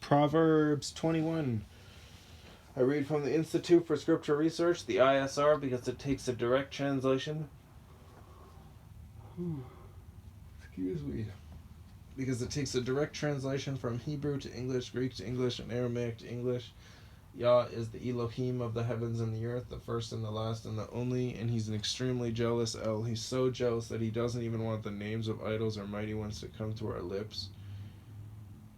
Proverbs 21. I read from the Institute for Scripture Research, the ISR, because it takes a direct translation. Excuse me. Because it takes a direct translation from Hebrew to English, Greek to English, and Aramaic to English. Yah is the Elohim of the heavens and the earth, the first and the last and the only, and he's an extremely jealous El. He's so jealous that he doesn't even want the names of idols or mighty ones to come to our lips.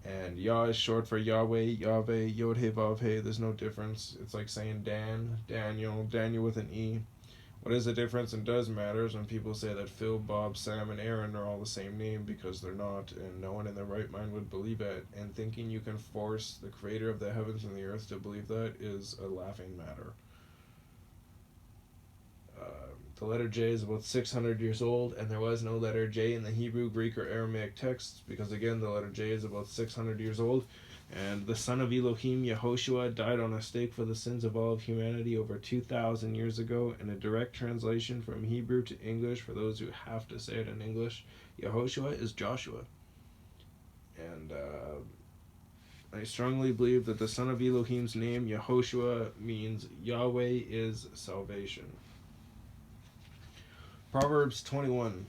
And Yah is short for YahWeh, YahWeh, Yod-He, Vav-He. There's no difference. It's like saying Dan, Daniel, Daniel with an E. What is the difference and does matter is when people say that Phil, Bob, Sam, and Aaron are all the same name, because they're not, and no one in their right mind would believe it. And thinking you can force the creator of the heavens and the earth to believe that is a laughing matter. The letter J is about 600 years old, and there was no letter J in the Hebrew, Greek, or Aramaic texts, because again, the letter J is about 600 years old, and the son of Elohim, Yehoshua, died on a stake for the sins of all of humanity over 2,000 years ago. In a direct translation from Hebrew to English, for those who have to say it in English, Yehoshua is Joshua. And I strongly believe that the son of Elohim's name, Yehoshua, means Yahweh is salvation. Proverbs 21.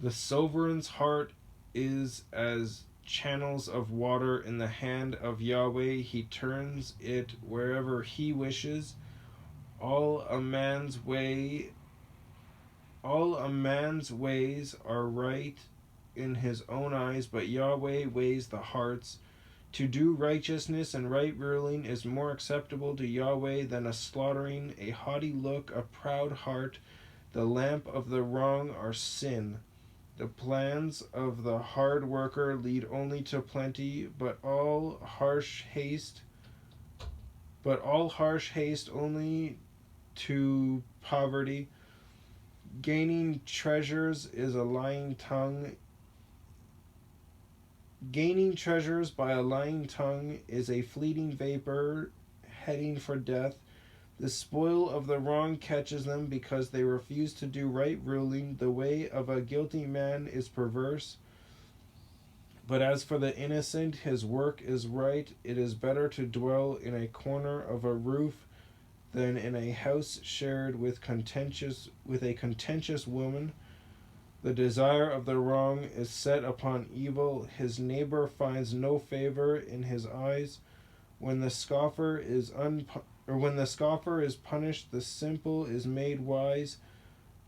The sovereign's heart is as channels of water in the hand of Yahweh. He turns it wherever he wishes. All a man's ways are right in his own eyes, but Yahweh weighs the hearts. To do righteousness and right ruling is more acceptable to Yahweh than a slaughtering, a haughty look, a proud heart. The lamp of the wrong are sin. The plans of the hard worker lead only to plenty, but all harsh haste only to poverty. Gaining treasures by a lying tongue is a fleeting vapor heading for death. The spoil of the wrong catches them because they refuse to do right ruling. The way of a guilty man is perverse, but as for the innocent, his work is right. It is better to dwell in a corner of a roof than in a house shared with a contentious woman. The desire of the wrong is set upon evil. His neighbor finds no favor in his eyes. When the scoffer is punished, the simple is made wise.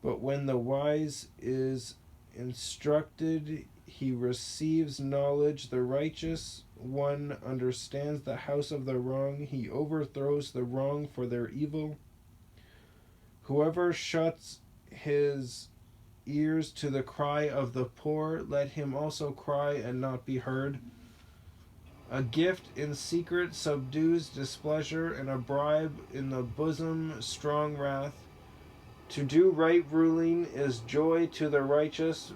But when the wise is instructed, he receives knowledge. The righteous one understands the house of the wrong. He overthrows the wrong for their evil. Whoever shuts his ears to the cry of the poor, let him also cry and not be heard. A gift in secret subdues displeasure, and a bribe in the bosom strong wrath. To do right ruling is joy to the righteous,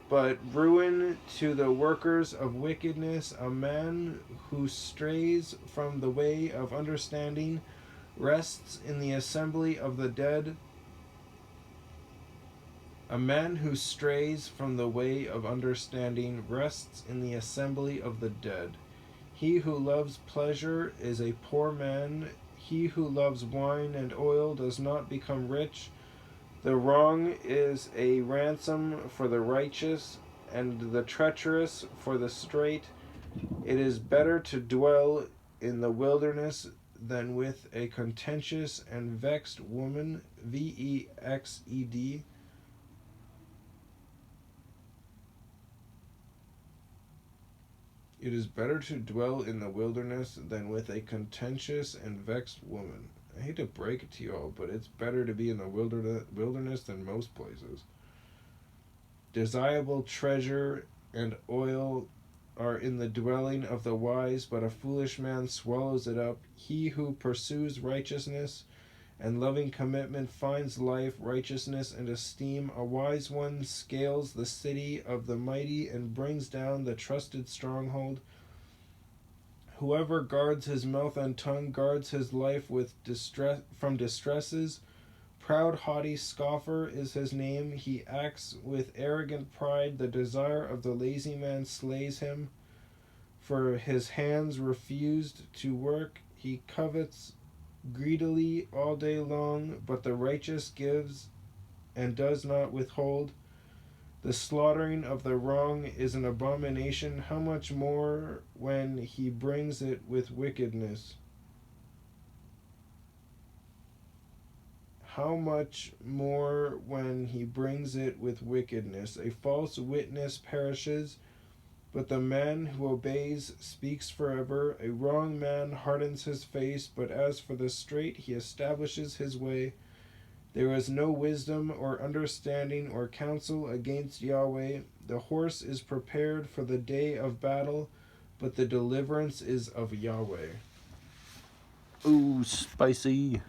but ruin to the workers of wickedness. A man who strays from the way of understanding rests in the assembly of the dead. A man who strays from the way of understanding rests in the assembly of the dead. He who loves pleasure is a poor man. He who loves wine and oil does not become rich. The wrong is a ransom for the righteous, and the treacherous for the straight. It is better to dwell in the wilderness than with a contentious and vexed woman. Vexed. It is better to dwell in the wilderness than with a contentious and vexed woman. I hate to break it to you all, but it's better to be in the wilderness than most places. Desirable treasure and oil are in the dwelling of the wise, but a foolish man swallows it up. He who pursues righteousness and loving commitment finds life, righteousness, and esteem. A wise one scales the city of the mighty and brings down the trusted stronghold. Whoever guards his mouth and tongue guards his life from distresses. Proud, haughty scoffer is his name. He acts with arrogant pride. The desire of the lazy man slays him. for his hands refused to work. He covets greedily all day long, but the righteous gives and does not withhold. The slaughtering of the wrong is an abomination. How much more when he brings it with wickedness? How much more when he brings it with wickedness? A false witness perishes, but the man who obeys speaks forever. A wrong man hardens his face, but as for the straight, he establishes his way. There is no wisdom or understanding or counsel against YahWeh. The horse is prepared for the day of battle, but the deliverance is of YahWeh. Ooh, spicy.